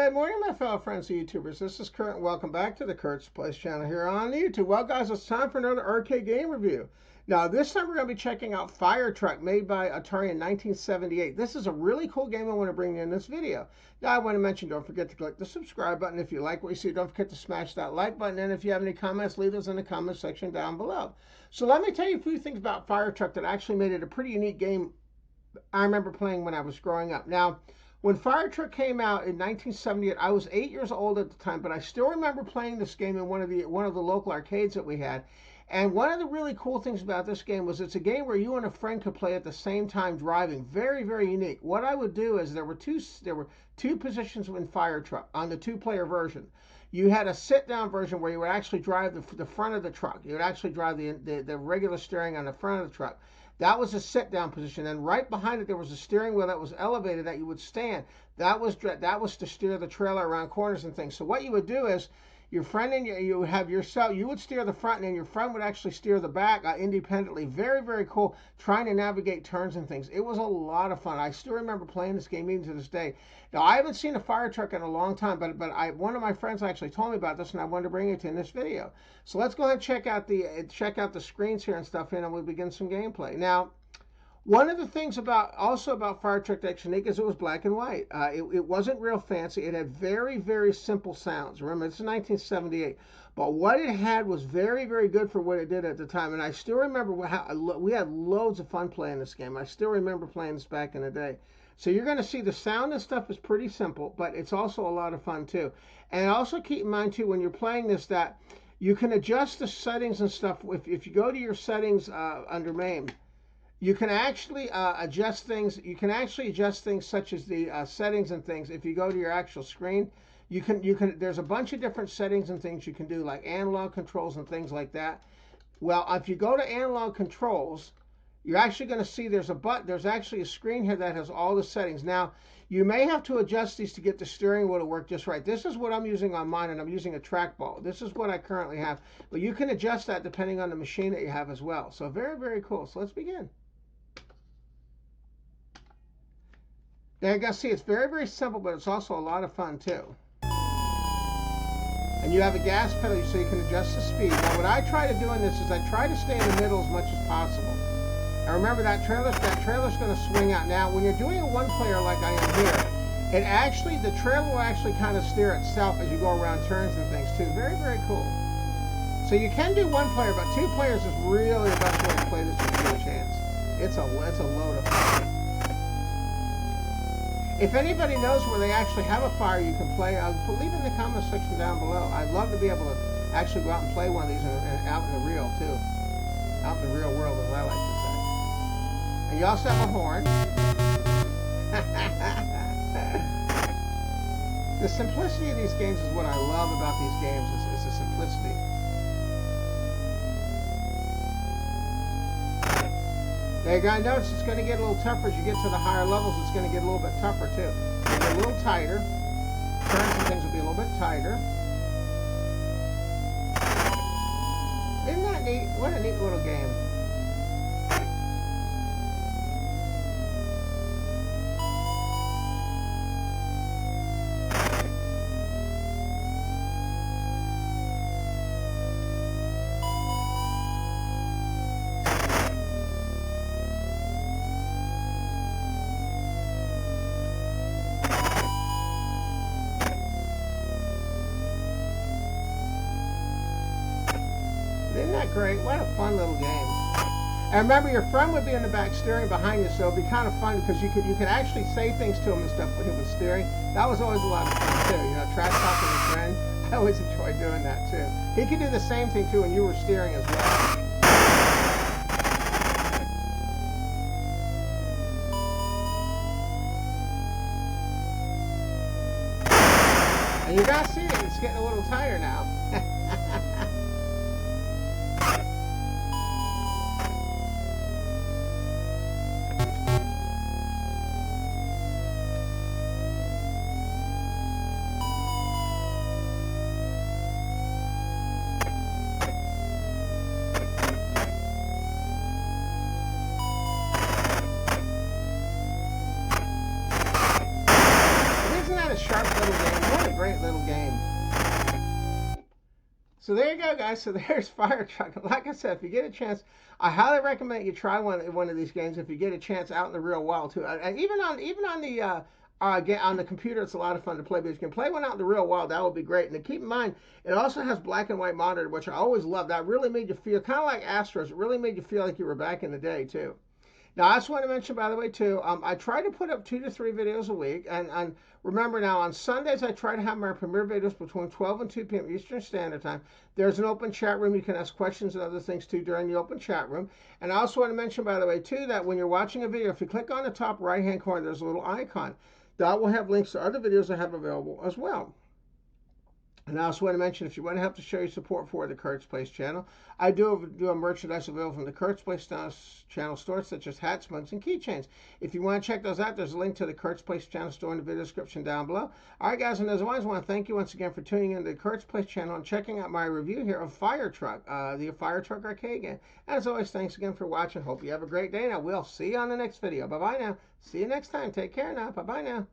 Good morning, my fellow friends and YouTubers. This is Kurt, and welcome back to the Kurt's Place channel here on YouTube. Well, guys, it's time for another arcade game review. Now, this time we're going to be checking out Fire Truck, made by Atari in 1978. This is a really cool game I want to bring you in this video. Now, I want to mention, don't forget to click the subscribe button if you like what you see. Don't forget to smash that like button, and if you have any comments, leave those in the comment section down below. So let me tell you a few things about Fire Truck that actually made it a pretty unique game I remember playing when I was growing up. Now, when Fire Truck came out in 1978, I was 8 years old at the time, but I still remember playing this game in one of the local arcades that we had. And one of the really cool things about this game was it's a game where you and a friend could play at the same time driving. Very, very unique. What I would do is there were two positions in Fire Truck on the two-player version. You had a sit-down version where you would actually drive the front of the truck. You would actually drive the regular steering on the front of the truck. That was a sit-down position. And right behind it, there was a steering wheel that was elevated that you would stand. That was to steer the trailer around corners and things. So what you would do is your friend and you would have yourself, you would steer the front, and then your friend would actually steer the back independently. Very, very cool, trying to navigate turns and things. It was a lot of fun. I still remember playing this game even to this day. Now, I haven't seen a Fire Truck in a long time, but one of my friends actually told me about this, and I wanted to bring it to in this video. So let's go ahead and check out the screens here and stuff, and we'll begin some gameplay. Now, one of the things about Fire Truck that's unique is it was black and white. It wasn't real fancy. It had very, very simple sounds. Remember, it's 1978. But what it had was very, very good for what it did at the time. And I still remember how we had loads of fun playing this game. I still remember playing this back in the day. So you're going to see the sound and stuff is pretty simple, but it's also a lot of fun too. And also keep in mind too, when you're playing this, that you can adjust the settings and stuff. If you go to your settings under MAME, you can actually adjust things. You can actually adjust things such as the settings and things. If you go to your actual screen, you can. There's a bunch of different settings and things you can do, like analog controls and things like that. Well, if you go to analog controls, you're actually going to see there's actually a screen here that has all the settings. Now, you may have to adjust these to get the steering wheel to work just right. This is what I'm using on mine, and I'm using a trackball. This is what I currently have. But you can adjust that depending on the machine that you have as well. So very, very cool. So let's begin. There you go. See, it's very, very simple, but it's also a lot of fun too. And you have a gas pedal so you can adjust the speed. Now, what I try to do in this is I try to stay in the middle as much as possible. And remember, that trailer's going to swing out. Now, when you're doing a one-player like I am here, the trailer will actually kind of steer itself as you go around turns and things too. Very, very cool. So you can do one player, but two players is really the best way to play this if you get a chance. It's a load of fun. If anybody knows where they actually have a fire you can play, leave it in the comment section down below. I'd love to be able to actually go out and play one of these out in the real too. Out in the real world, as I like to say. And you also have a horn. The simplicity of these games is what I love about these games, is the simplicity. There you go. Notice it's going to get a little tougher as you get to the higher levels. It's going to get a little bit tougher too. It'll get a little tighter. Turns and things will be a little bit tighter. Isn't that neat? What a neat little game. Isn't that great? What a fun little game. And remember, your friend would be in the back steering behind you, so it'd be kind of fun because you could actually say things to him and stuff when he was steering. That was always a lot of fun too. You know, trash talking your friend. I always enjoyed doing that too. He could do the same thing too when you were steering as well. And you gotta see it. It's getting a little tighter now. Sharp little game. What great little game. So there you go, guys. So there's Fire Truck. Like I said, if you get a chance, I highly recommend you try one of these games if you get a chance out in the real world too. And even on the computer, it's a lot of fun to play. But if you can play one out in the real world, that would be great. And to keep in mind, it also has black and white monitor, which I always love. That really made you feel kind of like Astros. It really made you feel like you were back in the day too. Now, I just want to mention, by the way, too, I try to put up 2 to 3 videos a week. And remember now, on Sundays, I try to have my premiere videos between 12 and 2 p.m. Eastern Standard Time. There's an open chat room. You can ask questions and other things, too, during the open chat room. And I also want to mention, by the way, too, that when you're watching a video, if you click on the top right-hand corner, there's a little icon. That will have links to other videos I have available as well. And I also want to mention, if you want to help to show your support for the Kurt's Place channel, I do a merchandise available from the Kurt's Place channel store, such as hats, mugs, and keychains. If you want to check those out, there's a link to the Kurt's Place channel store in the video description down below. All right, guys, and as always, I want to thank you once again for tuning in to the Kurt's Place channel and checking out my review here of Fire Truck, the Fire Truck arcade game. As always, thanks again for watching. Hope you have a great day, and I will see you on the next video. Bye-bye now. See you next time. Take care now. Bye-bye now.